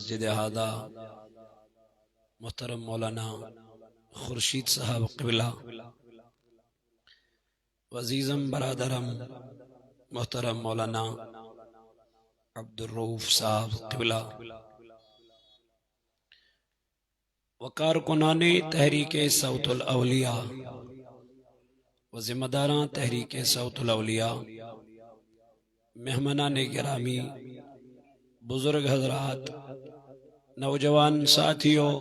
مسجد ہادہ محترم مولانا خورشید صاحب قبلہ وعزیزم برادرم محترم مولانا عبدالرؤوف صاحب قبلہ وکارکنان تحریک صوت الاولیاء و ذمہ داران تحریک صوت الاولیاء، مہمانان گرامی، بزرگ حضرات، نوجوان ساتھیوں،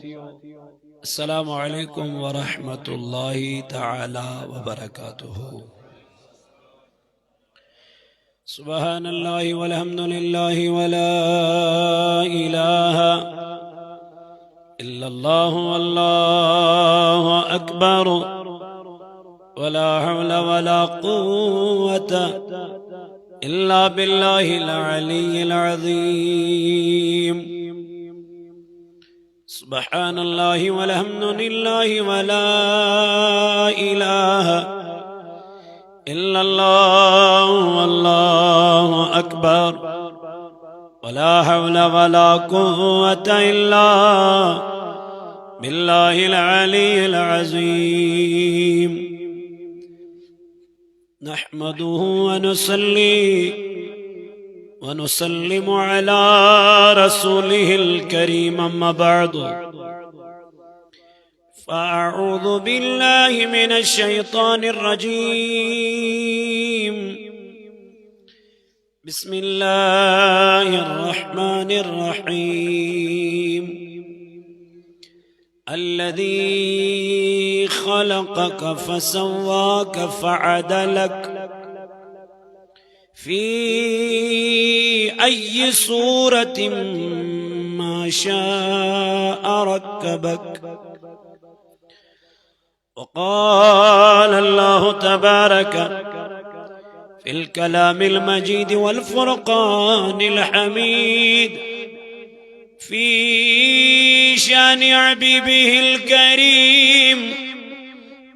السلام علیکم ورحمۃ اللہ تعالی وبرکاتہ۔ سبحان اللہ والحمد للہ ولا الہ الا اللہ واللہ اکبر ولا حول ولا قوة الا باللہ العلی العظیم۔ سبحان اللہ والحمد للہ ولا الہ الا اللہ واللہ اکبر ولا حول ولا قوة الا باللہ العلی العظیم۔ نحمده ونصلي ونسلم على رسوله الكريم، أما بعد فأعوذ بالله من الشيطان الرجيم، بسم الله الرحمن الرحيم۔ الذي خلقك فسواك فعدلك في أي صورة ما شاء ركبك۔ وقال الله تبارك في الكلام المجيد والفرقان الحميد في شان حبيبه الكريم،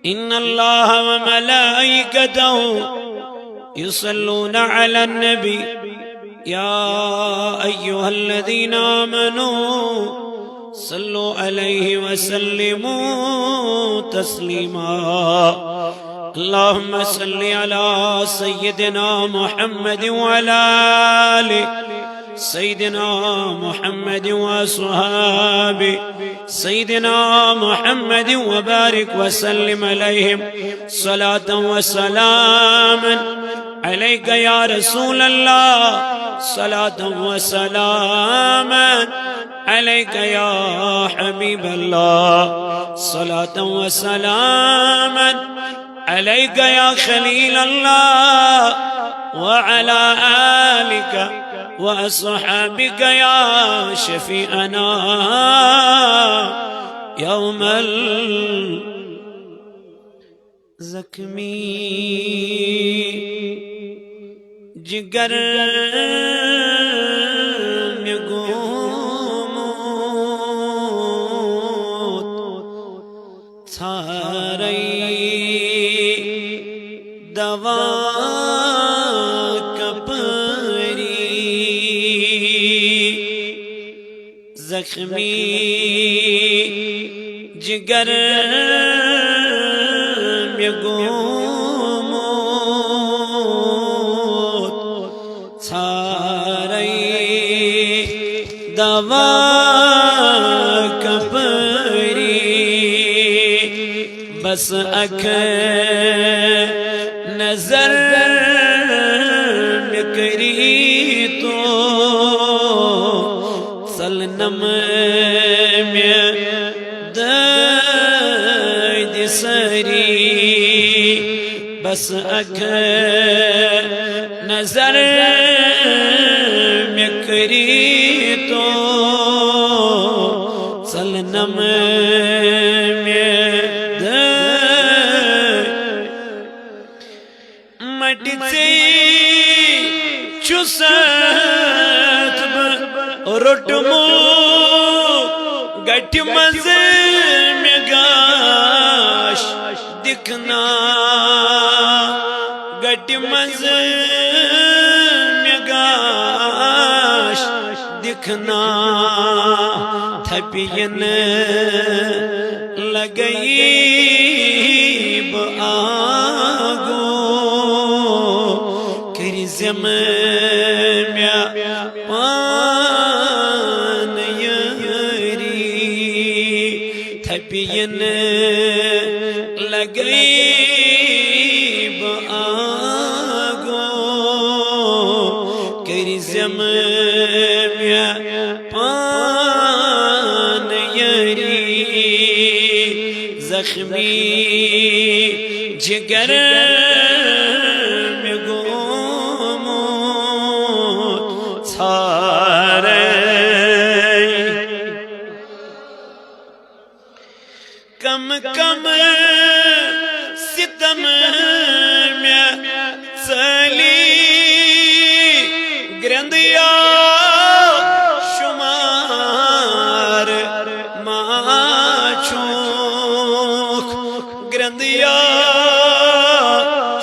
إن الله وملائكته يصلون على النبي يا أيها الذين آمنوا صلوا عليه وسلموا تسليما۔ اللهم صل على سيدنا محمد وعلى آله سيدنا محمد وأصحاب سيدنا محمد وبارك وسلم عليهم صلاة وسلاما عليك يا رسول الله، صلاة وسلاما عليك يا حبيب الله، صلاة وسلاما عليك يا خليل الله، وعلى آلك وأصحابك يا شفيعنا يوم الزكمي جگر نگوموت تھارئی دوا زخمی جگر میں گوموت سارے دوا کپری، بس اکھ نظر میں کری تو سلنم میں دید سری، بس اکھ نظر میں کری تو سلنم میں مٹ سے چست رٹمو گٹ مزے میں گاش دکھنا، گٹ مزے میں گاش دکھنا، تھپین لگئی آگو کرزم میا پان یری تھپین لگئی آگو کرزم میا پان یری زخمی جگر میں گومت چھارے کم کم ستم میں چلی گرندیا شمار ماچوک گرندیا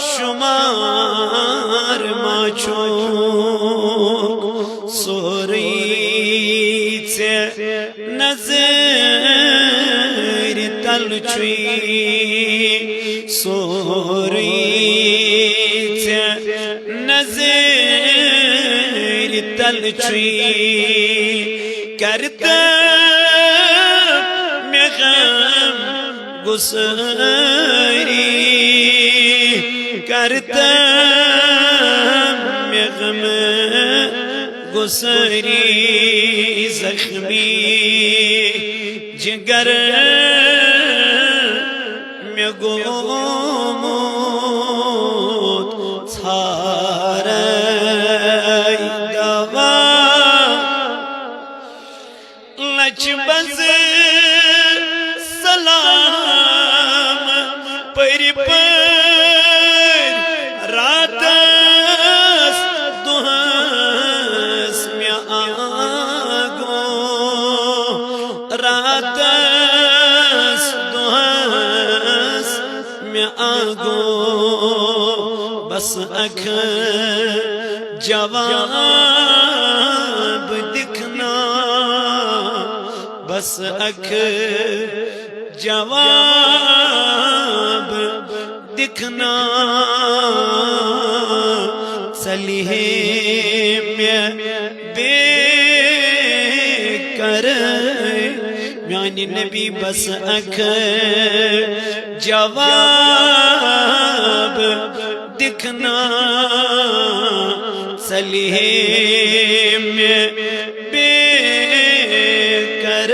شمار ماچوک سوری سے نظر تلچوی سوری سے نظر تلچوی کرتا میں غم گساری کرتا میں غم گساری زخمی جگر میں گومت چھارے دوا لچ بز سلام پر راتس دہس میں آگو راتس دہس میں آگو بس اکھ جواب دکھنا بس اکھ جواب دکھنا صلیح میں بے کر میانی نبی بس اکھ جواب دکھنا صلیح میں بے کر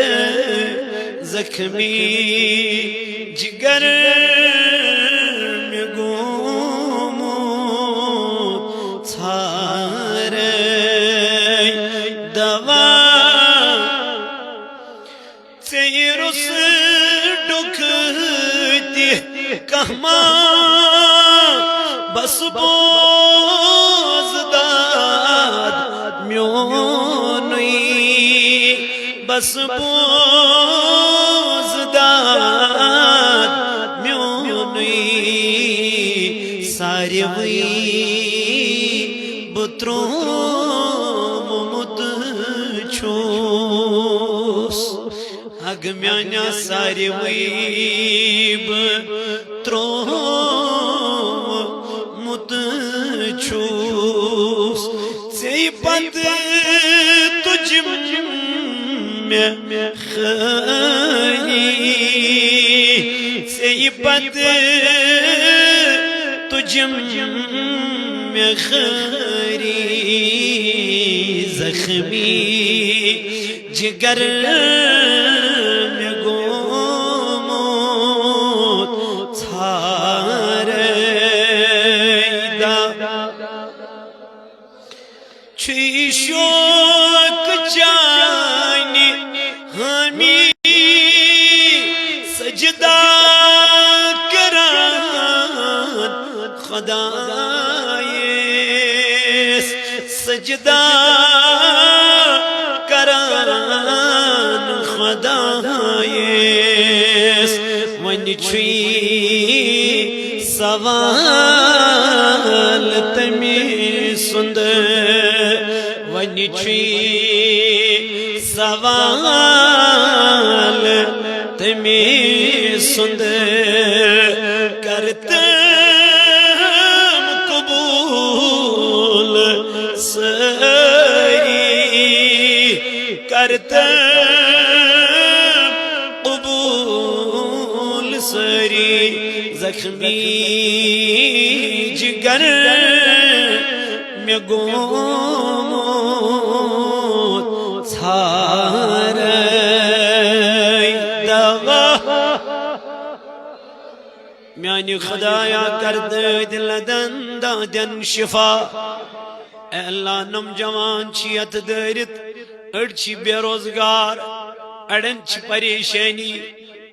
زخمی جگر میں گومت چھارے دوا سیرس ڈکھتی کہما بس بوزداد میونی بس بوزداد میونی ساری ہوئی بطروم مت چھوس اگ میانا ساری ہوئی بطروم مت چھوس سی پت تجھ میں خیری سی پت تجھ میں خیری زخمی جگر میں گومت چھارے چھی شوق چانی ہمی سجدہ کران خدایس سجدہ کران خدایس ونی چھوی سوال تمی سند ونی چھوی سوال کمال تمی سند کرتے قبول سری کرتے قبول سری زخمی جگر میں گومت ژھارے دوا میانی خدایا کرد دل دن شفا اے اللہ نوجوان چیت دارت اڑچ بے روزگار اڑن چھ پریشانی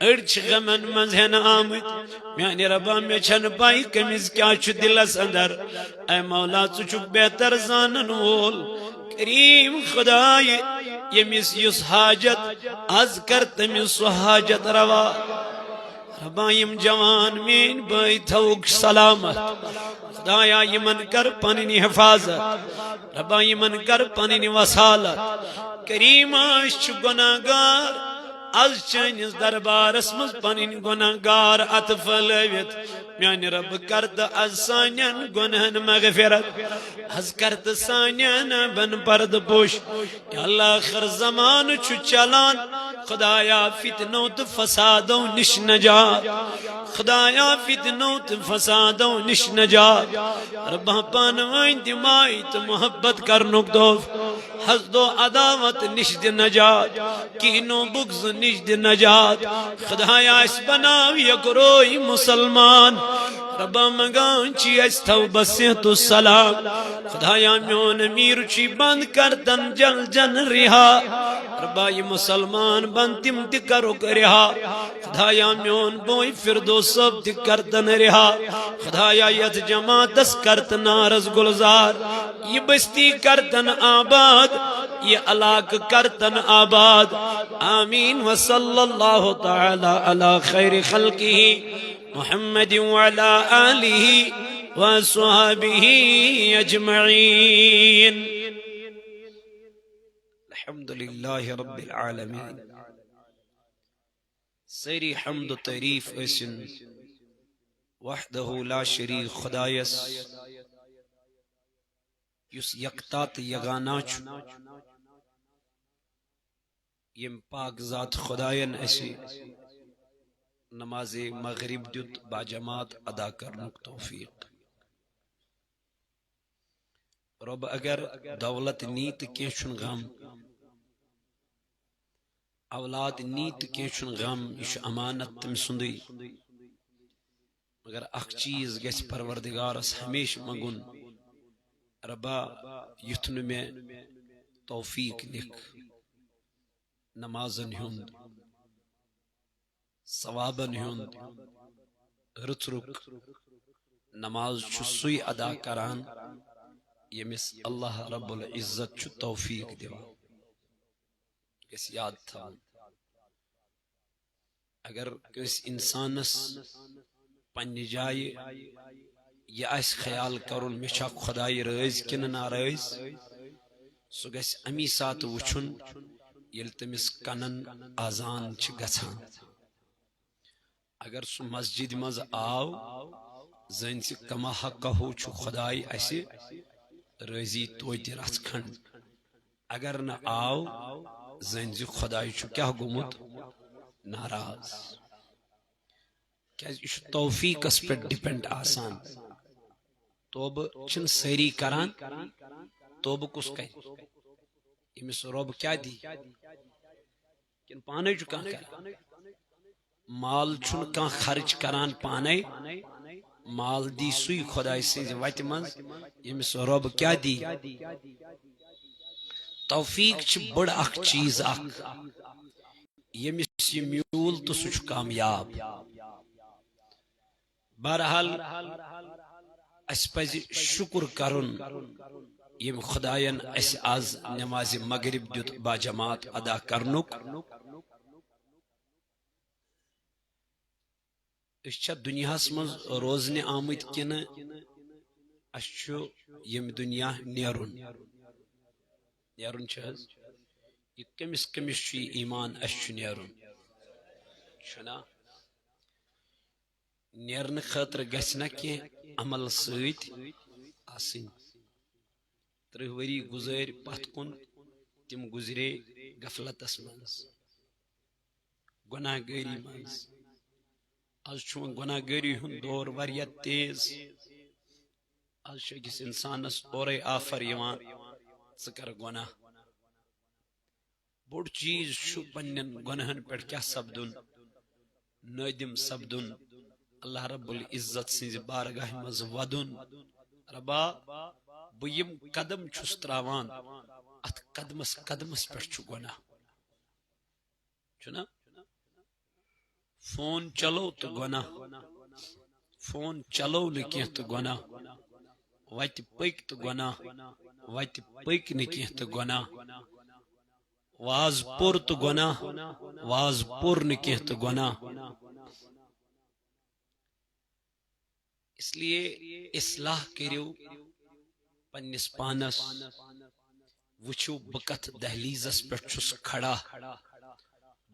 اڑچ غمن مزہن آمد میانی ربا میں چھن پائی کمیز کیا چھ دلس اندر اے مولا چچک بہتر زانن وول کریم خدای یمیس یس حاجت از کر تمیس سو حاجت روا ربا یم جوان مین بائی تھوک سلامت خدایا یمن کر پننی حفاظت ربا یمن کر پننی وصالت کریم آش گناہگار از چانس دربارس مز پنن گناہگار اتفلوت میانی رب کرد از سانین گنہن مغفرت از کرد سانین بن پرد پوش یا اللہ آخر زمان چھو چلان خدایا فتنو تو فسادو نش نجات خدایا فتنو تو فسادو نش نجات ربا پانوائن دمائی تو محبت کرنک دوف حسد و عداوت نش دی نجات کینو بغض نش دی نجات خدایا اس بناو یک روئی مسلمان ربا مگان چی اس توبہ صحت و سلام خدایا میون امیر چی بند کردن جل جن رہا ربا یہ مسلمان بند تم تکرک رہا خدایا میون بوئی فردو سب تکردن رہا خدایا یت جماعت اس کردن آرز گلزار یہ بستی کردن آباد یہ علاق کردن آباد آمین وصلی اللہ تعالی علی خیر خلقہ محمد وعلى آله وصحبه أجمعين الحمد لله رب العالمين سری حمد و تعریف اسن وحده لا شریک خدایس یس یکتات یگانا چھ یم پاک ذات خداین اسی نماز مغرب دیت با جماعت ادا کرنک توفیق رب اگر دولت نیت کیشن غم اولاد نیت کیشن غم اش امانت تم سندی مگر اخ چیز گیس پروردگارس ہمیش مگن ربا یتن میں توفیق لکھ نمازن ہند ثوابن ہند رت رک نماز سوئی ادا کران یمس اللہ رب العزت چھ توفیق دیوان کس یاد تھا اگر کس انسانس پنی جائے یہ اس خیال کرن مچھا خدای رائز کن نارائز سو گس امی سات وچھن یل تمس کنن آزان چھ گژھان اگر سو مسجد مز آو زن سے کما حق ہو چھ خدای اسی رضی توتہ رچ کھنڈ اگر نہ آو زن سے خدای چھ کیا گومت ناراض کیا توفیق اس پر ڈیپینڈ آسان توب چھن سری کران توب کس کئی امس رب کیا دی کن پانے چھ کان کران مال چھن کان خرچ کران پانے مال دی سوئی خدای سنز وت من یمس رب کیا دی توفیق چھ بڑ اخ چیز اخ یمس یہ میول تو سہ کامیاب بہرحال اس پز شکر کرن یم خداین اس آز نماز مغرب دیت با جماعت ادا کرنک اس دنیا مز روزن آمت کن اس یم دنیا نیرن یہ کمس کمس چھ ایمان اس نیرن چھنا نیرن خاطر گژھِ نہ کینٛہہ عمل سۭتۍ آسٕنۍ 30 ؤری گزٲرۍ پتھ کُن تم گزرے غفلتس منٛز گناہ گٲری منٛز آز چھُ وۄنۍ گناہ گٲری ہُنٛد دور واریاہ تیز آز چھُ أکِس انسانس اورے آفر یِوان ژٕ کر گناہ بوٚڑ چیٖز چھُ پننٮ۪ن گۄناہن پٮ۪ٹھ کیٛاہ سپدُن نٲدِم سپدُن اللہ رب العزت سٕنزِ بارگاہہِ منٛز ودُن ربا بہٕ یِم قدم چھُس تراوان اتھ قدمس قدمس پٮ۪ٹھ چھُ گۄناہ چھُنا فون چلو تہٕ گۄناہ فون چلو نہٕ کینٛہہ تہٕ گۄناہ وتہِ پٔکۍ تہٕ گۄناہ وتہِ پٔکۍ نہٕ کینٛہہ تہٕ گۄناہ واز پوٚر تہٕ گۄناہ واز پوٚر نہٕ کینٛہہ تہٕ گۄناہ اس لیے اصلاح کٔرِو پننس پانس وٕچھِو بہٕ کتھ دہلیزس پٮ۪ٹھ چھُس کھڑا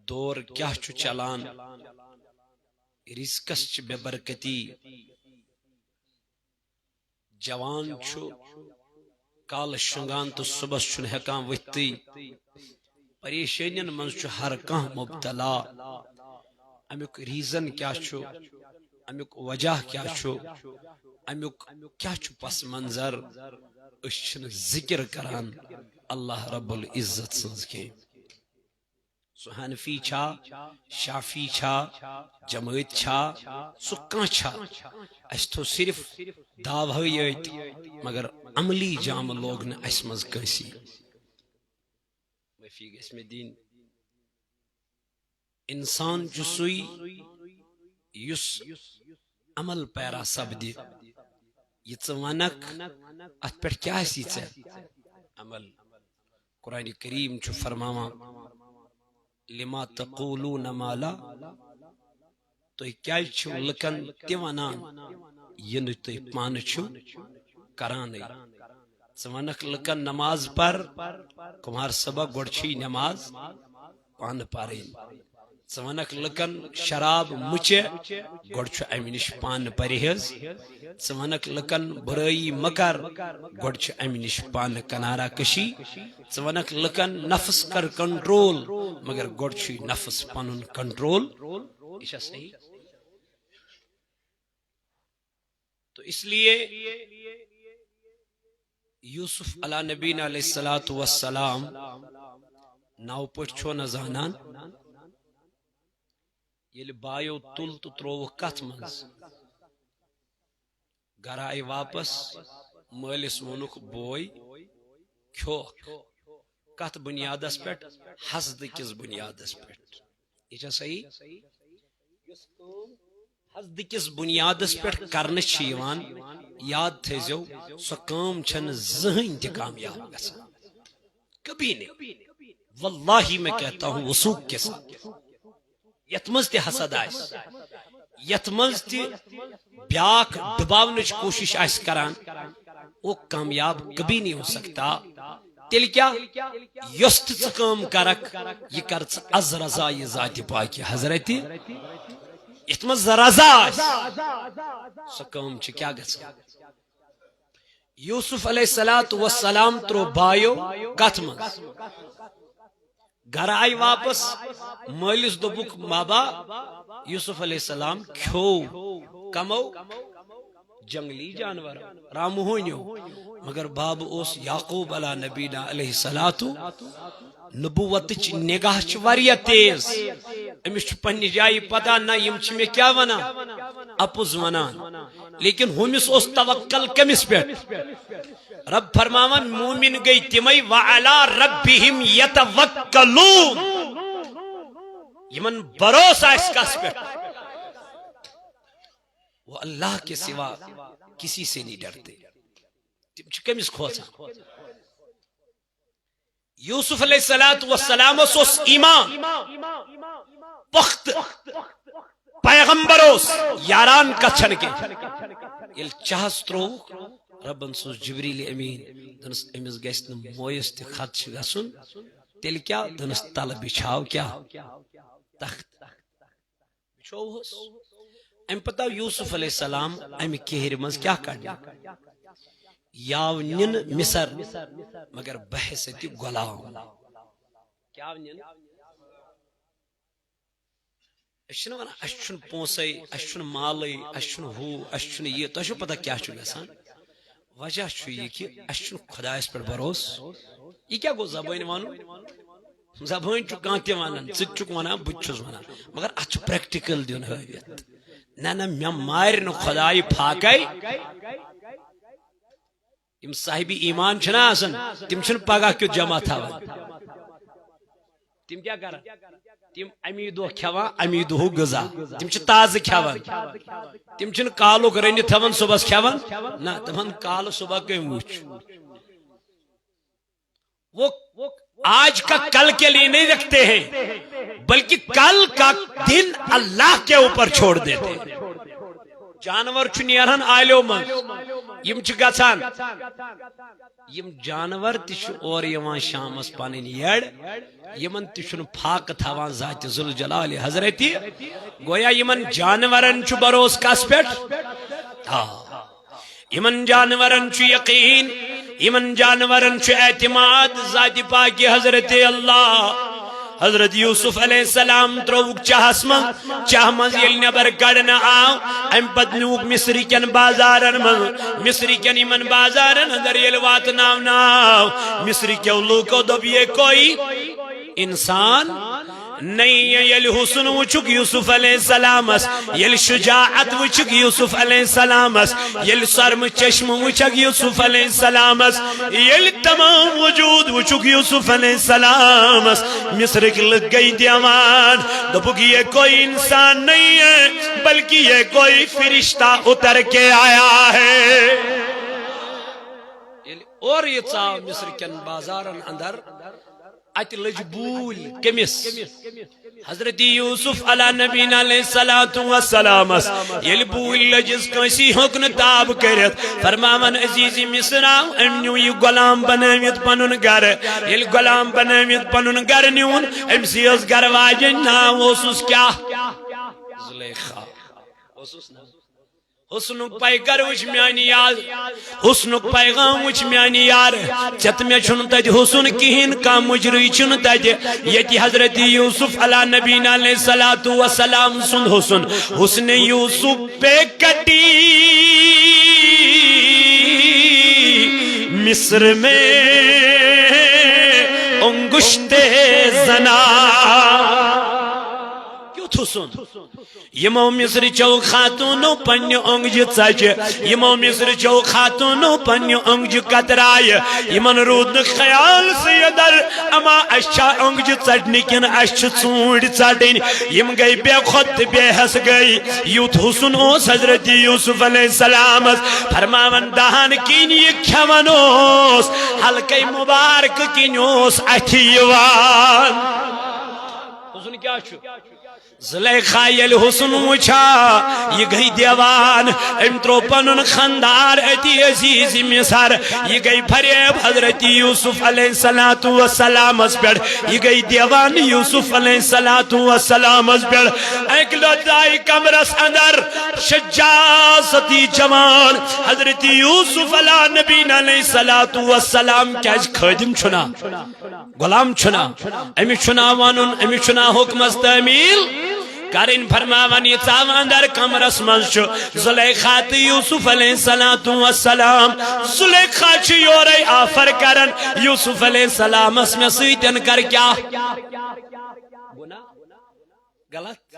دور کیٛاہ چھُ چلان رزقس چھِ بے برکتی جوان چھُ کالہٕ شۄنٛگان تہٕ صبحس چھُنہٕ ہٮ۪کان ؤتھتٕے پریشٲنین منٛز چھُ ہر کانٛہہ مبتلا امیُک ریٖزن کیٛاہ چھُ امیُک وجہ کیٛاہ چھُ امیُک کیٛاہ چھُ پس منظر أسۍ چھِنہٕ ذکر کران اللہ رب العزت سٕنٛز کینٛہہ سُہ حنفی چھا شافی چھا جمٲعت چھا سُہ کانٛہہ چھا اسہِ تھوٚو صرف دعوہٕے یٲتۍ مگر عملی جامہٕ لوگ نہٕ اسہِ منٛز کٲنٛسی معٲفی گژھِ مےٚ دِنۍ انسان چھُ سُے یُس عمل پیرا سپدِ یہ ژٕ ونکھ اتھ پٮ۪ٹھ کیٛاہ آسی ژےٚ عمل قرآن کریم چھُ فرماوان لما تقولون ما لا تُہۍ کیٛازِ چھِو لُکن تہِ ونان یہِ نہٕ تُہۍ پانہٕ چھِو کرانٕے ژٕ ونکھ لُکن نماز پر کُمار صٲبا گۄڈٕ چھِ نماز پانہٕ پرٕنۍ ژٕ ونکھ لُکن شراب مُچے گۄڈٕ چھُ امہِ نِش پانہٕ پرہیز ژٕ ونکھ لُکن برٲیی مکر گۄڈٕ چھُ امہِ نِش پانہٕ کنارا کشی ژٕ ونکھ لُکن نفس کر کنٹرول مگر گۄڈٕ چھُے نفس پنُن کنٹرول یہِ چھا صحیح تو اس لیے یوسف علیٰ نبینا علیہ الصلوۃ والسلام ناو پٲٹھۍ چھو نہ زانان ییٚلہِ بایو تُل تہٕ ترووُکھ کتھ منٛز گرٕ آیہِ واپس مٲلِس ووٚنُکھ بوے کھیوکھ کتھ بُنیادس پٮ۪ٹھ حسدٕ کِس بُنیادس پٮ۪ٹھ یہِ چھا صحیح یۄس کٲم حسدٕ کِس بُنیادس پٮ۪ٹھ کرنہٕ چھِ یِوان یاد تھٲیزیو سۄ کٲم چھنہٕ زٕہٕنۍ تہِ کامیاب گژھان کبھی نہیں واللہ میں کہتا ہوں وثوق کے ساتھ یتھ منٛز تہِ حسد آسہِ یتھ منٛز تہِ بیاکھ ڈُباونٕچ کوٗشش آسہِ کران وہ کامیاب کبھی نہیں ہو سکتا تیٚلہِ کیٛاہ یۄس تہِ ژٕ کٲم کرکھ یہِ کر ژٕ از رضایہِ ذاتہِ پاکہِ حضرتِ یتھ منٛز رضا آسہِ سۄ کٲم چھِ کیٛاہ گژھان یوسف علیہ الصلوۃ والسلام ترٛوو بایو کتھ منٛز گرٕ آیہِ واپس مٲلِس دوٚپُکھ بابا یوسف علیہ السلام کھیوٚو کمو جنگلی جانور رامہونیو مگر باب اوس یعقوب علیٰ نبینا علیہ الصلوۃ نبوتٕچ نگاہ چھِ واریاہ تیز أمِس چھُ پننہِ جایہِ پتہ نہ یِم چھِ مےٚ کیٛاہ ونان اپُز ونان لیکن ہُمِس اوس توکل کٔمِس پٮ۪ٹھ رب فرماون مومن گئی تِمے وعلی ربہم یتوکلون یمن بھروسہ آسہِ کس پٮ۪ٹھ وہ اللہ کے سوا کسی سے نہیں ڈرتے تم چھِ کٔمِس کھوژان یوسف علیہ الصلوۃ والسلام اوس ایمان پختہٕ پیغمبر اوس یاران کتھ چھنہٕ کینٛہہ ییٚلہِ چاہس ترووُکھ ربن سوز جبریل امین دنس امس گژھِ نہٕ مویس تہِ خدشہِ گژھُن تیل کیا تنس تل بچھاو کیا تخت بچھو ام پتہ یوسف علیہ السلام ام کہر مز کیا کرنا یاو نن مصر مگر بحثت غلام کیا نن اشن ون اشن پونسے اشن مالے اشن ہو اشن یہ تو پتہ کیا چھ گسان وجہ چھ یہ کہ اشن خدایس پر بروس یہ کیا گو زبان وانو زبان چھ کان تہ ونان ژٕ چھُکھ ونان بہٕ چھُس ونان مگر اتھ چھ پریکٹیکل دیون ہٲوِتھ نہ مے مارِ نہٕ خداے پھاکے یم صاحب ایمان چھنا آسان تم چھن پگہ کیُتھ جمع تھاوان تم کیا کران تم امی دۄہ کھیوان امی دۄہُک غذا تم چھ تازٕ کھیوان تم چھن کالُک رٔنِتھ تھاوان صبحس کھیوان نہ تمن کالہٕ صبح کٔمۍ وٕچھ وہ آج کا کل کے لیے نہیں رکھتے ہیں بلکہ کل کا دن اللہ کے اوپر چھوڑ دیتے ہیں جانور چھ نیران آلیو من یم چھ گژھان یم جانور تہ اور یوان شامس پنن یڑ یمن تہ پھاک تھاوان ذات ذوالجلال حضرت گویا یمن جانورن چھ بروس کس پٹھ یمن جانورن چھ یقین یمن جانورن چھ اعتماد ذات پاک حضرت اللہ حضرت یوسف علیہ السلام تروک چاہس من چاہ مز یل نبر کڑنا آو ام پت نوک مصری کن بازارن من مصری کن یمن بازارن اندر یل وات ناو ناو مصری کیو لوکو دب یہ کوئی انسان نہیں یل حسن وچک یوسف علیہ السلام یل شجاعت وچک یوسف علیہ السلام یل سرم چشم وچک یوسف علیہ السلام یل تمام وجود وچک یوسف علیہ السلام مصر کی لگ گئی دیوان دبک یہ کوئی انسان نہیں ہے بلکہ یہ کوئی فرشتہ اتر کے آیا ہے اور یہ چاو مصر کن بازارن اندر ات لج بول کمس حضرت یوسف علیہ نبینا علیہ السلام یل بول لجس کنسی حکن تاب کرت فرماون عزیزی مصراو امنیو یہ غلام بناویت پنن گر یل غلام بناویت پنن گر نیون امسی اس گر واجن ناو اوسوس کیا زلیخا اوسوس ناو حسنک پیغر وچ میانی یار حسنک پیغام وچ میانی یار چت میں چھن تج حسن کہین کا مجری چھن تج یتی حضرت یوسف علیہ نبینا علیہ السلام سن حسن حسن یوسف پہ کٹی مصر میں انگشت زنا کیوں حسن یمو مصر چو خاتونو پنی انگج چچ یمو مصر چو خاتونو پنی انگج کترائی یمن رود خیال سیدر اما اشچا انگج چٹنی کن اشچ چونڈ چٹن یم گئی بے خود بے حس گئی یوت حسن اوس حضرت یوسف علیہ السلام فرماون دہان کین یہ کھون اوس حلقہ مبارک کین اوس اتھیوان حسن کیا چھو زلیخا یل حسن وچھا یہ گئی دیوان امترو پنن خندار اتی عزیز مصر یہ گئی فریب حضرت یوسف علیہ السلام پر یہ گئی دیوان یوسف علیہ السلام پر ایک لدائی کمرس اندر شجاعتی جوان حضرت یوسف علیہ نبینا علیہ السلام کیج خادم چھنا غلام چھنا امی چھنا وانن امی چھنا حکم استعمیل کرن فرماون یہ چاو اندر کمرس منز زلیخات یوسف علیہ السلام زلیخا چھ یورے آفر کرن یوسف علیہ السلام اس میں سیتن کر کیا غلط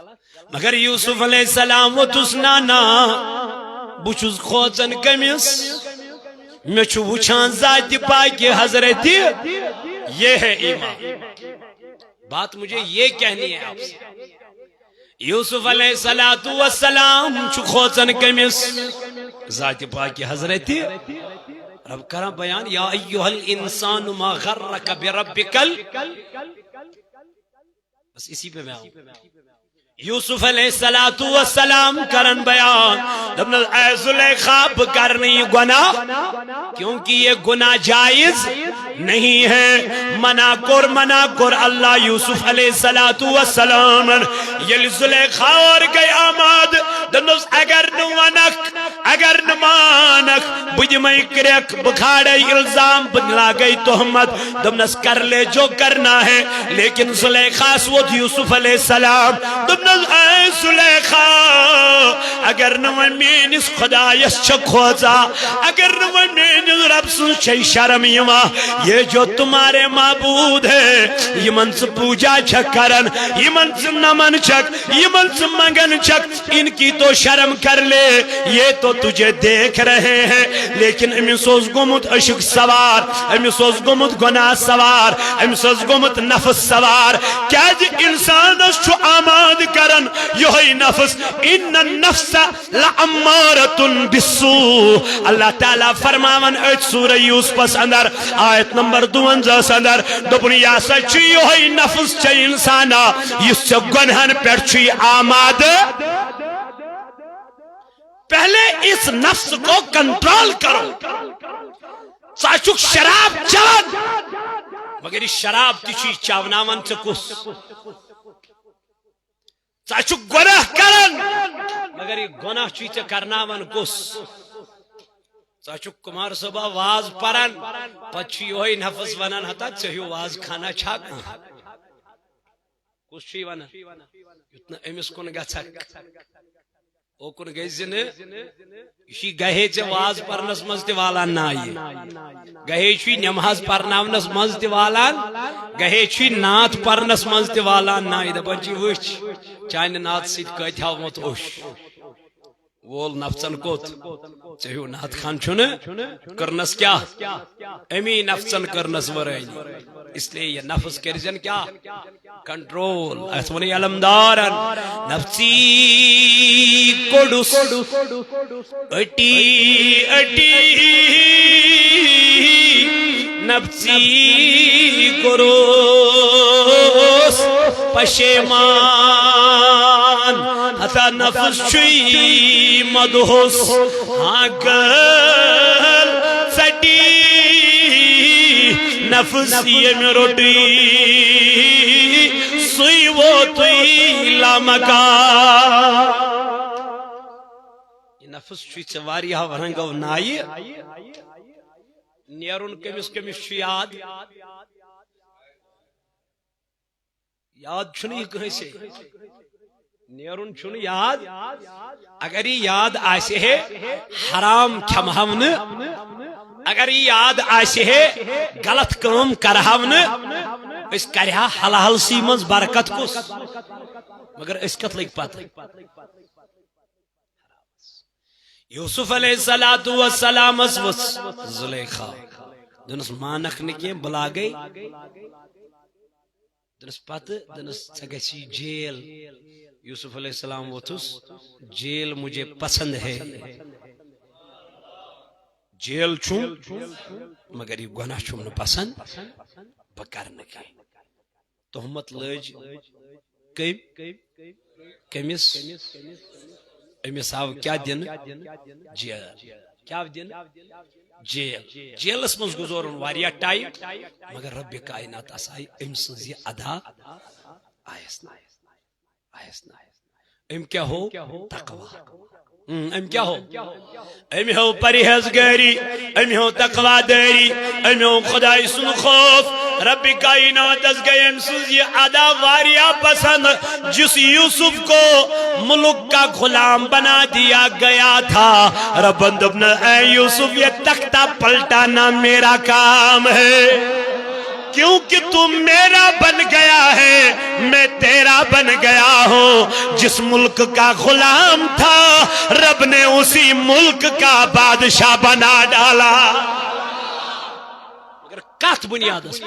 مگر یوسف علیہ السلام وہ تسنانا بچوز خوچن کمیس میں چھو وچھان ذات پاک حضرت یہ ہے ایمان بات مجھے یہ کہنی ہے آپ سے یوسف علیہ السلام چھو خوچن کمیس ذات پاک حضرت رب کرا بیان یا ایوہ الانسان ما غرک بربکل بس اسی پہ میں آؤں یوسف علیہ السلام کرن بیان دبن اے زلیخا بکرنی یہ گناہ کیونکہ یہ گناہ جائز نہیں ہے منع کر اللہ یوسف علیہ السلام یل زلیخا اور گئی آماد دبن اگر نوانک اگر نمانک بجمعی کریک بکھاڑے الزام بنلا گئی تحمد دبنس کر لے جو کرنا ہے لیکن زلیخا سوت یوسف علیہ السلام دبن اے زلیخا اگر نوان مینس خدایس چھکھوزا اگر نوان مینس رب سن چھئی شرم یما یہ جو تمہارے معبود ہے یہ من سے پوجا چھک کرن یہ من سے نمن چھک یہ من سے منگن چھک ان کی تو شرم کر لے یہ تو تجھے دیکھ رہے ہیں لیکن امی سوز گمت عشق سوار امی سوز گمت گناہ سوار امی سوز گمت نفس سوار کیا جی انسان اس چھو آماد کرن یہی نفس ان النفس لعمارتن بالسوء اللہ تعالیٰ فرماون ایت سورہ یوسف اندر آیت نمبر 52 اندر دبنی یا سچی یہی نفس چاہی انسانا یہ سب گنہن پر چی آماد پہلے اس نفس کو کنٹرول کرو ساچک شراب چاند مگر اس شراب تیچی چاوناون چکس ساچک گناہ کرن مگر یہ گناہ چیچے کرناون کس ساچک کمار صبح واز پرن پچھی ہوئی نفس ونن ہتا چاہیو واز کھانا چھاک کس چی ونن اتنا امس کن گا چھک او کن گئی زن اسی گہے چے واز پرنس مزتی والان نائی گہے چوی نماز پرناونس مزتی والان گہے چوی نات پرنس مزتی والان نائی دا بنچی وچ چاین نات سید کہت ہاو مت اوش وول نفسن کوت چاہیو نات خان چھنے کرنس کیا امی نفسن کرنس ورائن اس لئے یہ نفس کرزن کیا کنٹرول اسمانی علمدارن نفسی کوڈس اٹی اٹی نفسی کروس پشیمان حتا نفس چوئی مدہوس ہاکل سٹی نفس یہ میں روٹی سوئی وہ توئی لامکا یہ نفس چوئی چواری ہاں ورنگو نائی نیرون کمیس چو یاد چھنی کہیں سے نیرون چھن یاد اگر یہ یاد آسے ہے حرام کھمہون اگر یہ یاد آسے ہے غلط کام کرہون اس کرہا حلال سی منز برکت کس مگر اس کت لگ پاتا یوسف علیہ السلام اسوس زلیخا دنس مانک نکیم بلا گئی دنس پت دنس سگسی جیل یوسف علیہ السلام ووتھس جیل مجھے پسند ہے جیل چھوم مگر یہ گناہ چھوم نہ پسند بکر نکی تہمت لج کمس امس آو کیا دن جیل کیا دن جیل جیلس مز گزورن واریا ٹائم مگر رب کائنات آسائی ام سنز یہ ادا آیس نا ام کیا ہو تقوی ام کیا ہو ام ہو پرہیزگاری ام ہو تقوی داری ام ہو خدای سن خوف رب کائنات اس گئے ام سنز یہ ادا واریا پسند جس یوسف کو ملک کا غلام بنا دیا گیا تھا رب اندبنا اے یوسف یہ تختہ پلٹانا میرا کام ہے کیونکہ تم میرا بن گیا ہے میں تیرا بن گیا ہوں جس ملک کا غلام تھا رب نے اسی ملک کا بادشاہ بنا ڈالا مگر کات بنیاد اس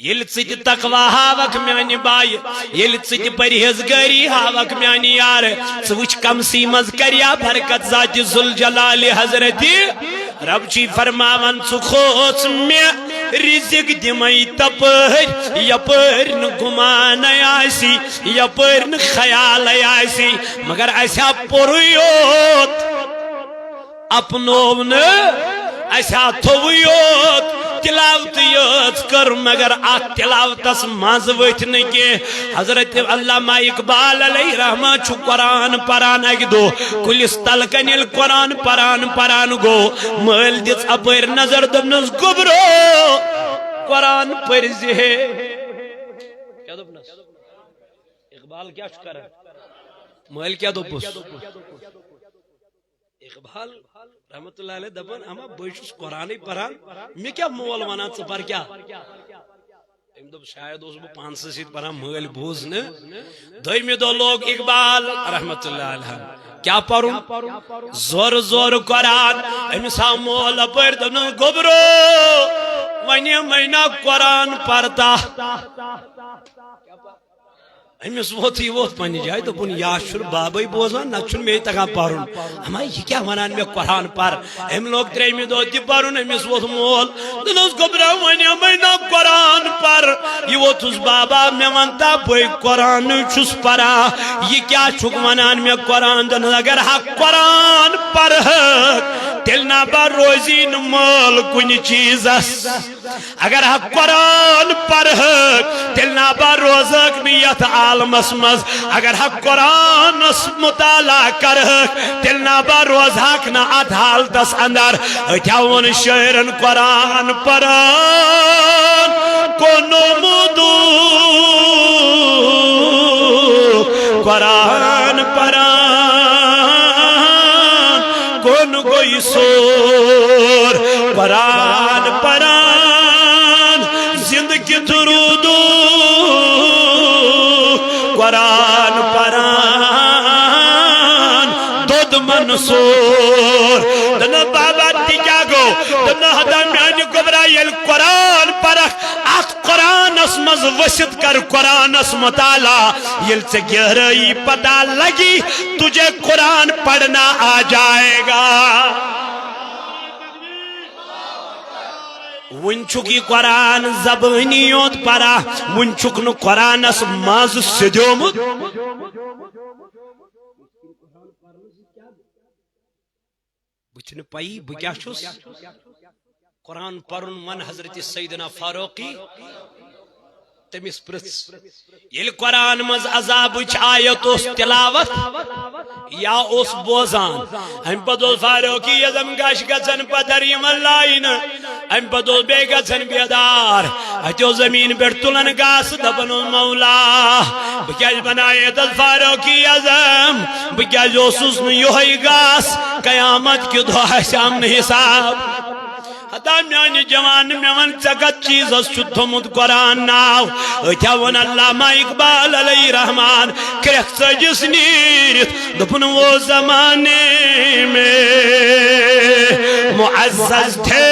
یل ژٕ تقوا ہاوک میانہ بائی یل ژٕ پرہیزگاری ہاوک میانہ یار ژٕ وچھ کمسی مز کریا برکت ذات ذوالجلال حضرت رب چی فرماون ژٕ کھوژ مے رزق دمائی تپر یپر نگمان آسی یپر نخیال آسی مگر ایسا پوریوت اپنو نے ایسا تھویوت تلاوت یوت کر مگر آت تلاوتس ماز ویت نکی حضرت علامہ اقبال علیہ رحمہ چھو قرآن پران اگ دو کلس تلکن قرآن پران گو مل دس اپر نظر دبنس گبرو قرآن پر زہے کیا دبنس اقبال کیا چھو کرا مل کیا دبنس اقبال رحمت اللہ علیہ دبن اما بچس قرآن پران میں کیا مول وانا ثپر کیا دب شاید اس بہ پانس سیت پران مل بوز نے دویمہ دو لوگ اقبال رحمت اللہ علیہ کیا پرون زور زور قرآن امسا مول پر دن گبرو ونی مہینہ قرآن پرتا امس ووت یہ ووت پنہ جائے دپن یا شر بابے بوزان نہ چھن مے تگان پرن اما یہ کیا ونان مے قرآن پر ام لوگ تریمہ دو تہ پرن امس ووت مول دنس گبرا ونی مہینہ قرآن پر یہ ووتس بابا مے ونتا بے قرآن چھس پرا یہ کیا چھک ونان مے قرآن دن اگر حق قرآن پر تیل نہ بر روزی مول کن چیزس اگر حق قرآن پر تیل نہ بر روزک نیت عالمس مز اگر حق قرآن مطالعہ کر تیل نہ بر روز حق نہ ات حالتس اندر اتھاون شعرن قرآن پران کنو مدو قرآن پران کن کوئی سور قرآن پران زندگی درودو قرآن پران دود منصور دن بابا تکیا گو دن حدام یعنی گبرائیل قرآن پرخ اخ قرآن اسمز وسط کر قرآن اس مطالعہ یل سے گہرائی پتہ لگی تجھے قرآن پڑھنا آ جائے گا ونچکی قرآن زبانیوت پرا ونچکن قرآن اس ماز سدیومت بچن پائی بکیا چھوس قرآن پرن من حضرت سیدنا فاروقی تمیس پرس یل قرآن مز عذاب آیت اس تلاوت یا اس بوزان ہم پدول فاروقی یزم گاش گزن پدریم اللہین ہم پدول بے گزن بیدار اتیو زمین برطلن گاس دبن مولا بکیج بنائے دل فاروقی یزم بکیج اسوس نیوہی گاس قیامت کی دعا سامن حساب حتا میانی جوان میون چگت چیز اس چھتمت قرآن ناو اتھاون علامہ اقبال علیہ رحمان کرخ سجس نیرت دپن وہ زمانے میں معزز تھے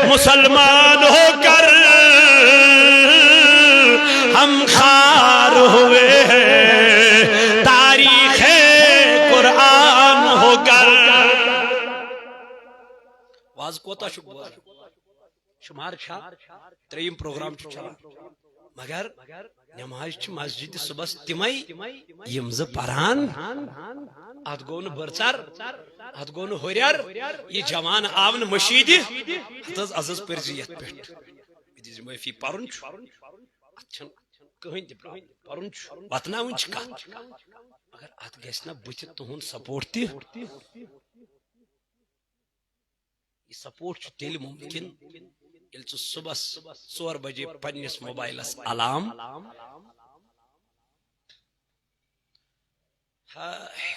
مسلمان ہو کر ہم خار ہوئے ہیں تاریخ قرآن ہو کر واز کوتا شمار چھا تریم پروگرام چھا مگر نماز چھ مسجد صبح تمائی یمز پران ات گون برچار ات گون ہوریر یہ جوان آون مشیدی اتز عزز پرزیت پیٹ دیز معافی پرن چھ اتچھن کہیں دی پرن چھ واتناون چھ کات مگر ات گیسنا بچ تہن سپورٹ تی یہ سپورٹ چھ تیل ممکن یل چھ صبح 4 بجے پنس موبائلس علام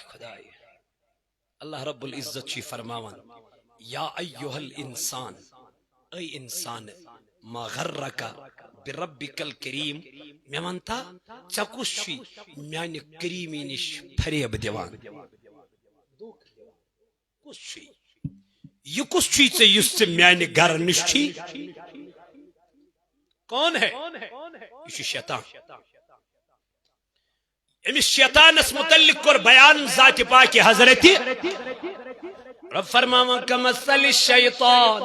خدای اللہ رب العزت چھ فرماون یا ایوہ الانسان اے انسان ما غرک بربک الکریم میں ونتا چکس چھ میانی کریمی نش فریب دیوان کس چھ یہ کس چیز سے یس سے میانی گھر نشچی کون ہے یہ شیطان امس شیطان اس متعلق کر بیان ذات پاک حضرت رب فرماون کمثل الشیطان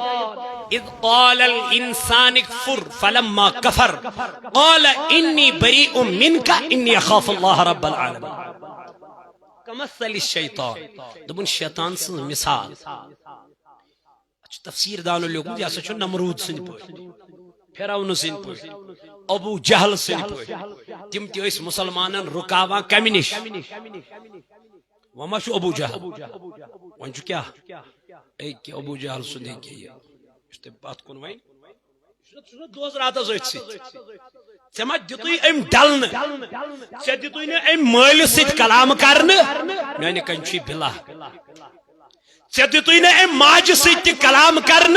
اذ قال الانسان اكفر فلما كفر قال انی بریء منک انی اخاف اللہ رب العالمین کمثل الشیطان دبن شیطان سن مثال تفسیر دانو لوگوں یہ سا نمرود سن پہ فرعون سن پہ ابو جہل سن پہ تم تہ مسلمانن رکاوان کمی نش وما شو ابو جہل ون کیا ایک ابو جہل سن ایک بات کن وین دوز راتس ات ژے ما دتوی ام ڈلن ژے دتوی نہ ام مالس ست کلام کرن میانہ کنچی بلا ژے دتوی نہ ام ماج ست کلام کرن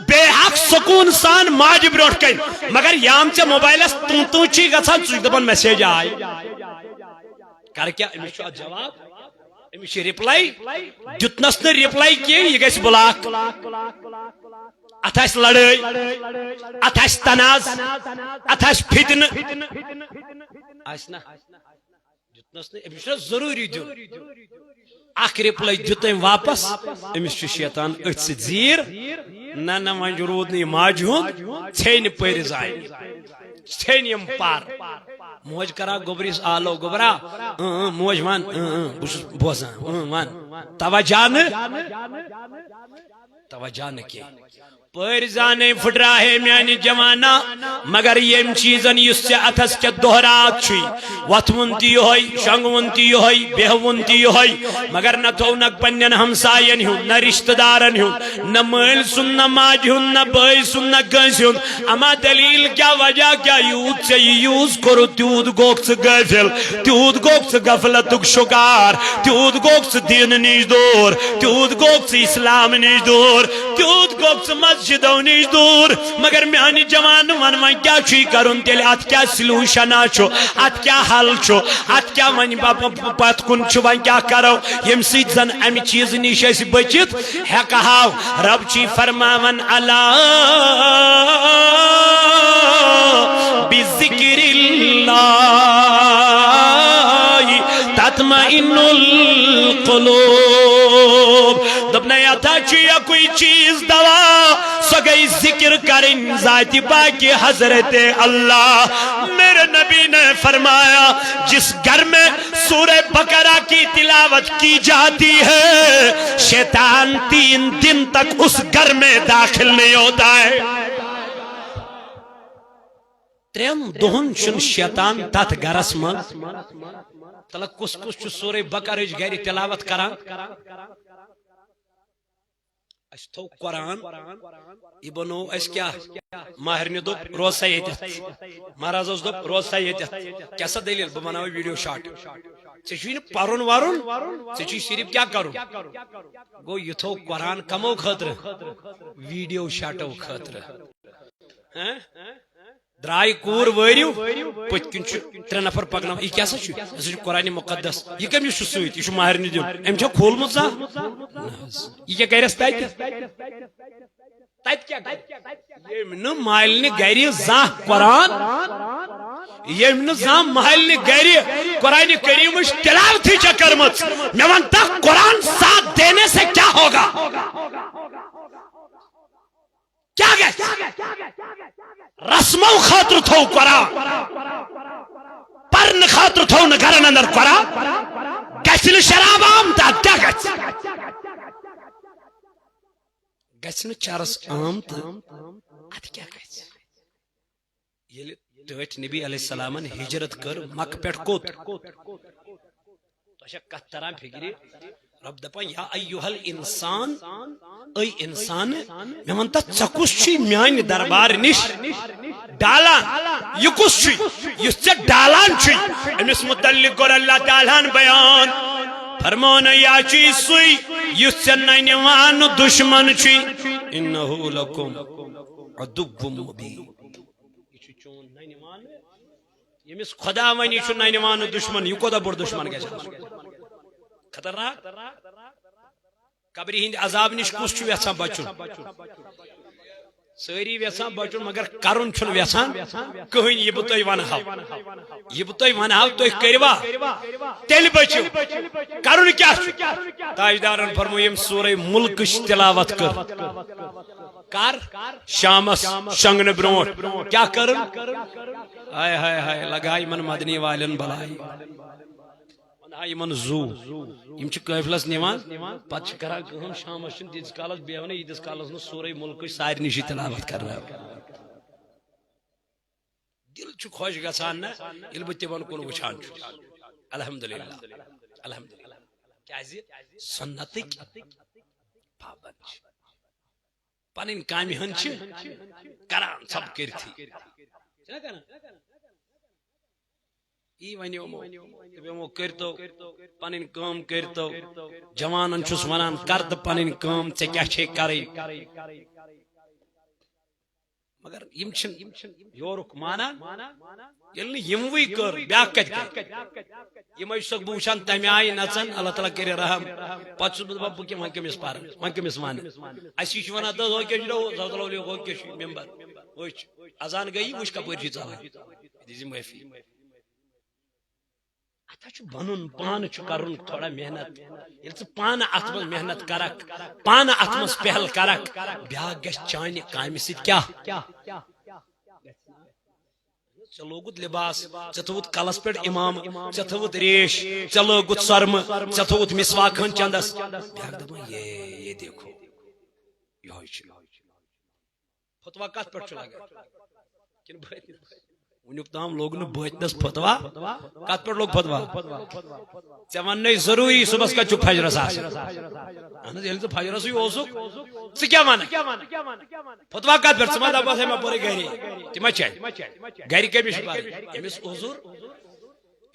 بے حق سکون سان ماج بروٹ کن مگر یام ژے موبائلس تو چی گژھان ژٕ دپان میسیج آئی کر کیا امس جواب امس رپلائی دتنس نہ رپلائی کی یہ گژھِ بلاک ات لڑائی ات تناز ات فتن دتنس امس ضروری دن اخ رپلائی دتم واپس امس شیطان ات ست زیر نہ ون رود نی ماج ہند ژھین پر زائن ژھین یم پار موج کرا گوبرس آلو گوبرا موج ون بس بوزان ون توجہ نہ کی پر زانے پھٹرا ہے میانی جوانا مگر یم چیزن یس سے اتھس کے دہرات چھوئی وتھون تی ہوئی شنگون تی ہوئی بہون تی ہوئی مگر نہ تھونک پنن ہمسائین ہوں نہ رشتہ دارن ہوں نہ مال سن نہ ماج ہوں نہ بھائی سن نہ گنس ہوں اما دلیل کیا وجہ کیا یوت سے یوز کرو تیود گوکس غافل تیود گوکس غفلتک شکار تیود گوکس دین نش دور تیود گوکس اسلام نش دور تیود گوکس مسجدوں نش دور مگر میانی جوان ون کیا چھ کرن تیل ات کیا سلوشن چھو ات کیا حل چھو ات کیا ون پت کن چھ ون کیا کرو یم سیت زن امی چیز نش اس بچت ہکہاو رب چھ فرماون الا بذکر اللہ تطمئن القلوب دبنا یا تھا چیا کوئی چیز دوا سو گئی ذکر کریں ذات پاکی حضرت اللہ میرے نبی نے فرمایا جس گھر میں سورہ بقرہ کی تلاوت کی جاتی ہے شیطان 3 دن تک اس گھر میں داخل نہیں ہوتا ہے 3 دہن چن شیطان تات گھرس من تلک کس کس سورہ بقرہ گھر تلاوت کران اس تو قرآن یہ بنو اس کیا ماہرنی دوپ روز سا یتت مہراز اس دوپ روز سا یتت کیسا دلیل بماناوی ویڈیو شارٹ چیچوین پارون وارون چیچوی صرف کیا کرو گو یہ تو قرآن کمو خطر ویڈیو شارٹو خطر درائی کور وریو پت کن 3 نفر پکنو یہ کیا سا چھو قرآن مقدس یہ کم یہ سویت یہ ماہرنی دیون ام چھو کھول مزا یہ کیا کہہ رہا تیت کیا یہ مائلنی گیری زاں قرآن یہ زاں مائلنی گیری قرآن کریم تلاوتی چکر مت میں وانتا قرآن ساتھ دینے سے کیا ہوگا کیا گئے رسمو خاطر تھو قرآن پرن خاطر تھو نگرن اندر قرآن گسن شراب عام تا کیا گس گسن چارس عام تا ات کیا گس یہ ٹویٹ نبی علیہ السلام نے ہجرت کر مک پیٹ کوت تو اشا کتران فکری رب دپان یا ایوہ الانسان ای انسان میں منتا چکس چی میان دربار نش ڈالان یہ کس چی یہ سے ڈالان چی امس متعلق کر اللہ تعالیٰ بیان فرمانا یا چیز سوئی یہ سے نینوان دشمن چی انہو لکم عدو مبین یہ مس خدا ونی چو نینوان دشمن یہ کودا بڑ دشمن گیا خطرناک قبری ہند عذاب نش کس چھ یژھان بچن ساری ویسان بچن مگر کرن چھن ویسان کہیں یہ بہ تھی ونہو یہ بہ تھی ونہو تھی کروا تیل بچو کرن کیا تاجدارن فرمو یم سورہ ملکش تلاوت کر شامس شنگن برونٹ کیا کرن ہائے ہائے ہائے لگائی من مدنی والن بلائی من زو یم چھ قافلس نیوان پتہ چھ کران کہم شامس چھ تیس کالس بیہونے ییتس کالس نہ سورہ ملکش سارے نشی تلاوت کرنا دل چھ خوش گژھان نا یل بہ تمن کن وچھان چھ الحمدللہ الحمدللہ کیازِ سنتک پابند چھ پنن کامہ ہن چھ کران سب کرتھی ای ونیو کرتو پنن کام کرتو جوانن چھس ونان کرد پنن کام ژے کیا چھے کرے مگر یم چھن یورک مانان یل یموی کر بیاکھ کت یم چھک بہ وچھان تمہ آئی نژن اللہ تعالیٰ کرے رحم پتہ چھس بہ بہ ون کمس پر ون کمس ون اسی چھ ونان دو کیا چھ ہو کیا ممبر وچ اذان گئی وچ کپور چھ ژلان دیزی معافی اتھا بنن پان کرن تھوڑا محنت یل ژٕ پانہ اتھ من محنت کرک پانہ اتھ من پہل کرک بیاکھ گژھِ چانہ کامہ سۭتۍ کیاہ ژےٚ لوگُت لباس ژےٚ تھوٚوُتھ کلس پٮ۪ٹھ امام ژےٚ تھوٚوُتھ ریش ژےٚ لوگُت سۄرمہٕ ژےٚ تھوٚوُتھ مسواک ہن چندس بیاکھ دپان یہ دیکھو یہوے چھُ فتوا کتھ پٮ۪ٹھ چھُ لگان کِنہٕ ونیُک تام لوگ نہ بٲتنس فتوا کت پہ لوگ فتوا ژے ون ضروری صبح کت فجرس اہن یل ژٕ فجرسے اوسُکھ ژٕ کیاہ ون فتوا کت پہ ژٕ ما دپس ہے مےٚ پوٚرُے گرے تِما چل گرِ کٔمِس چھُ پرٕنۍ أمِس عذر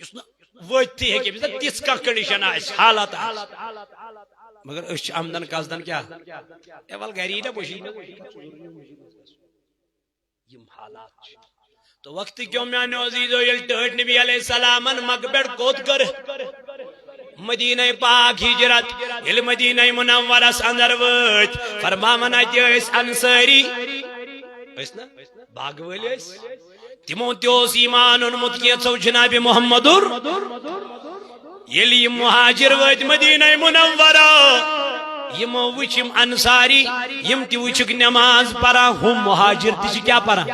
یُس نہٕ وٲتتھٕے ہیٚکہِ أمِس تِژھ کانٛہہ کنڈیشن آسہِ حالات آسہِ مگر أسۍ چھِ عمدن قصدن کیاہ اے ول گری نہ بشی یم حالات چھِ تو وقت کیوں میانو عزیزو یل ٹھٹ نبی علیہ السلام مقبر کوت کر مدینہ پاک ہجرت یل مدینہ منورس اندر وت فرماون اتہ اس انصاری اس نا باغ ولی اس تمو تیوس ایمان اونمت کینژو جناب محمد یل مہاجر وت مدینہ منورہ یم وچم انصاری یم تی وچک نماز پڑا ہم مہاجر تی کیا پڑا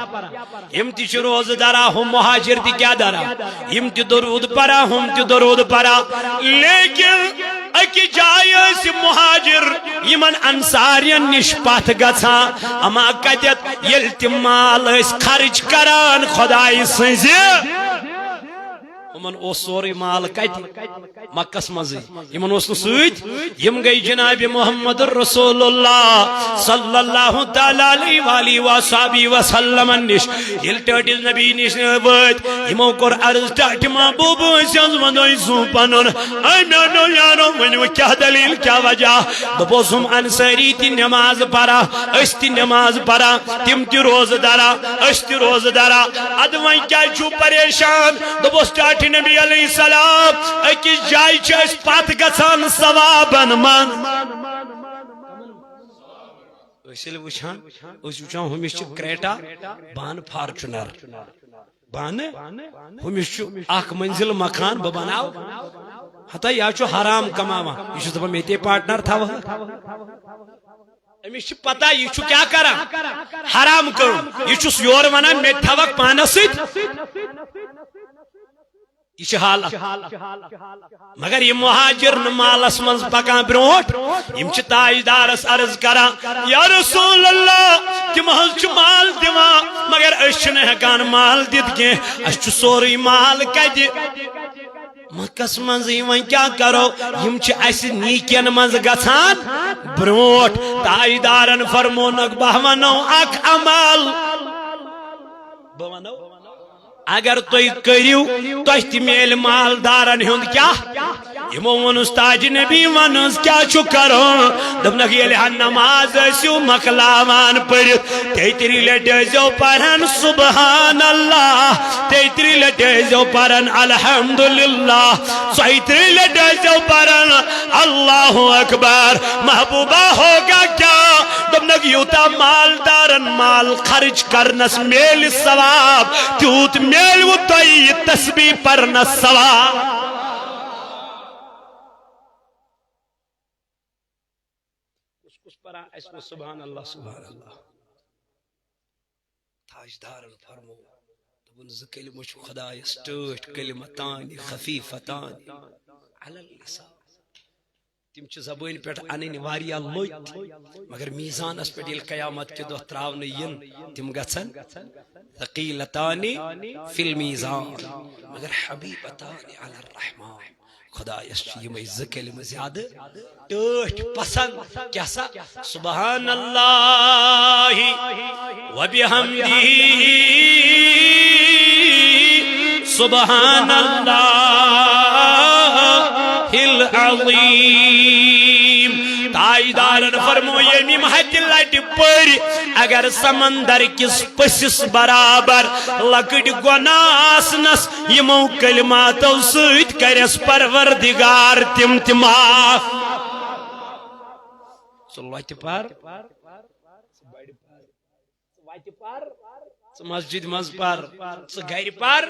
یم تی روز دارا ہم مہاجر تی کیا دارا یم تی درود پڑا ہم تی درود پڑا لیکن اکی جائے سی مہاجر یمن انصارین نش پات گژھا اما کتت یل تی مال اس خرچ کران خدای سنزی یمن سوری مال کت مکس مزے یمن اس سۭتۍ یم گئی جناب محمد رسول اللہ صلی اللہ تعالی علیہ وآلہ وصحبہ وسلم نش یل ٹاٹس نبی نش وٲتۍ یمو کوٚر عرض ٹاٹھ محبوب سنز ونوے سو پنن اے میانو یارو ونو کیا دلیل کیا وجہ دپوس ہم انصاری تی نماز پڑا اس تی نماز پڑا تم تی روز دارا اس تی روز دارا اد وۄنۍ کیازِ چھو پریشان دپوس ٹاٹھ نبی علیہ السلام اکس جائے چھ پت گژھان ثوابن من وچھان ہمس کریٹا بان فارچونر بان ہمس اخ منزل مکان بہ بناو ہتا یا حرام کماوا یہ دپان مے تے پارٹنر تھو امس پتہ یہ کیا کران حرام کم یہ یور ونان مے تھوک پانس ست یہ حالت مگر یہ مہاجر مالس من پکان بروٹ یم تاجدارس عرض کران یا رسول اللہ تم حض مال دان مگر اس ہکان مال دت کی اس سوری مال کت مکس مز ون کیا کرو یم اس نیکین مز گھان بروٹ تاجدارن فرمونک بہ ونو اک عمل بہ ونو اگر تھی کرو تہ تہ میل مالدارن ہند کیا یمو ونس تاج نبی ونس کیا کرن دپنک یل نماز ٲسِو مکلاوان پٔرِتھ تیتری لٹہِ ٲسۍزیو پران سبحان اللہ تیتری لٹہِ ٲسۍزیو پران الحمدللہ 34 لٹہِ ٲسۍزیو پران اللہ اکبر محبوبہ ہوگا کیا دمنگ یوتا مالدارن مال خرچ کرنس میل ثواب تیوت میل و توی تسبیح پرنس ثواب کس پرا اسم سبحان اللہ تاجدارن فرمو دبن ز کلمہ چھ خدایس ٹاٹھ کلمتان خفیفتان علی اللسان تم چھ زبان پہ انن واریا لوت مگر میزان اس پہ یل قیامت کے دہ تراون ین تم گھن ثقیلتان فی المیزان مگر حبیبتان علی الرحمن خدایس یمے ز کلمہ زیادہ ٹاٹھ پسند کیا سا سبحان اللہ و بحمدہ سبحان اللہ العظیم تاجدارن فرمو یمی محج لٹ پر اگر سمندر کس پسس برابر لکڑ گناہ آسنس یمو کلماتو سوید کرس پروردگار تم معاف سلوات پر مسجد مز پر گھر پر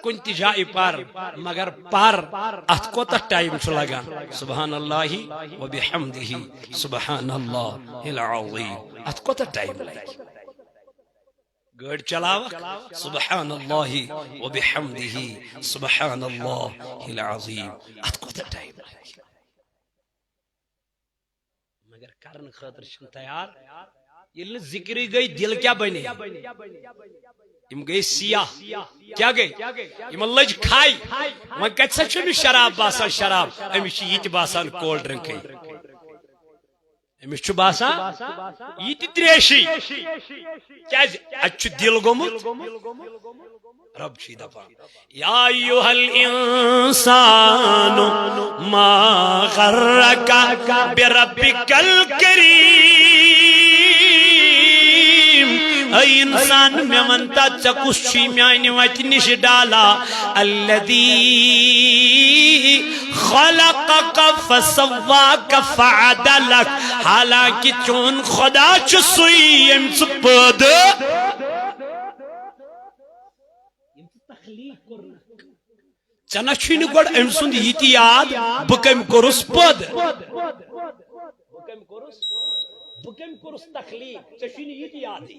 کن تہ جائے پر مگر پر ات کوتہ ٹائم لگان سبحان اللہ و بحمدہ سبحان اللہ العظیم ات کوتہ ٹائم لگی گاڑی چلاوک سبحان اللہ و بحمدہ سبحان اللہ العظیم ات کوتہ ٹائم لگی مگر کرن خاطر چھن تیار یہ ذکر گئی دل کیا بنے ام گئی سیاہ کیا گئی ام لج کھائی وہ کتسا چھنو شراب باسان شراب امیش یہ باسان کولڈ ڈرنک امیش باسان یہ تریشی کیا اچھو دل گمت رب چی دفع یا ایوہ الانسان ما غرکا بربک الکریم اے انسان میں منتا چکس چی میانی وچ نش ڈالا الذی خلقک فسواک فعدلک حالانکہ چون خدا چسوئی امس پد چنا چھین گوڑ ام سند یہ یاد بکم کرس پد بکم کرس تخلیق چھین یہ یاد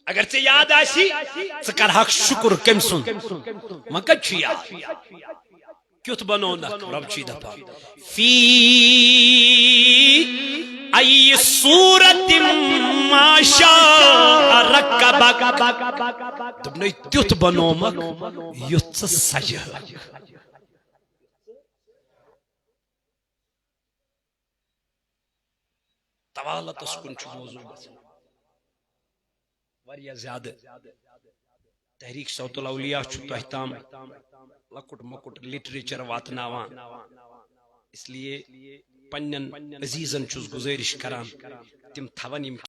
اگر ژے یاد آسی ژٕ کرہک شکر کم سند مگر چھ یاد کیت بنونک رب چی دپا فی ای صورت ما شاء رکبک دبنی تیت بنومک یت سجہ طوالت اسکن چھ موضوع واریاہ زیادہ تحریک صوت الاولیاء چھ تحتام لکٹ مکٹ لٹریچر واتناوان اس لیے پنن عزیزن چھس گزارش کران تم تھون